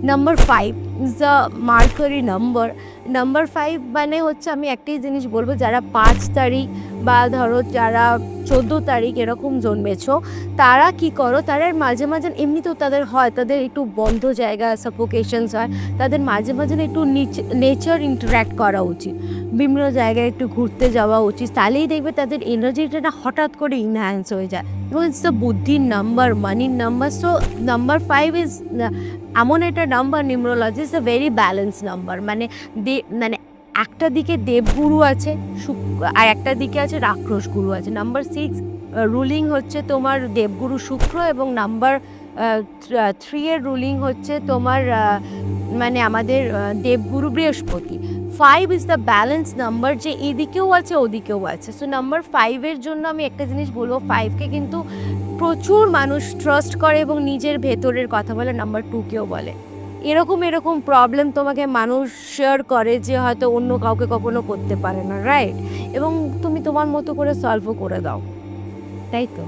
Number 5 is the mercury number. Number 5 মানে হচ্ছে, আমি একটাই জিনিস বলবো, যারা 5 তারিখ বা ধরো যারা 14 তারিখ এরকম জন্মেছো, তারা কি করো, তারা মাঝে মাঝে এমনিতেও তাদের হয়, তাদের একটু বন্ধ জায়গা সাফোকেশনস হয়, তাদের মাঝে মাঝে একটু নেচার ইন্টারাক্ট করা উচিত, বিভিন্ন জায়গায় একটু ঘুরতে যাওয়া উচিত, তাহলেই দেখবে তাদের এনার্জিটা হঠাৎ করে ইনহ্যান্স হয়ে যায়। এবং ইটস দ্য বুদ্ধির নাম্বার, মানির নাম্বার। সো নাম্বার 5 ইজ এমন একটা number, numerology is a very balance number. মানে মানে একটা দিকে দেবগুরু আছে, আর একটা দিকে আছে রাক্ষস গুরু আছে। নাম্বার 6 রুলিং হচ্ছে তোমার দেবগুরু শুক্র, এবং নাম্বার 3 এর রুলিং হচ্ছে তোমার মানে আমাদের দেবগুরু বৃহস্পতি। 5 ইজ দ্য ব্যালেন্স নাম্বার, যে এদিকেও আছে ওদিকেও আছে। সো নাম্বার 5-এর জন্য আমি একটা জিনিস বলবো, 5কে কিন্তু প্রচুর মানুষ ট্রাস্ট করে এবং নিজের ভেতরের কথা বলে, নাম্বার 2কেও বলে। এরকম প্রবলেম তোমাকে মানুষ শেয়ার করে যে হয়তো অন্য কাউকে কখনো করতে পারে না, রাইট? এবং তুমি তোমার মতো করে সলভও করে দাও, তাই তো?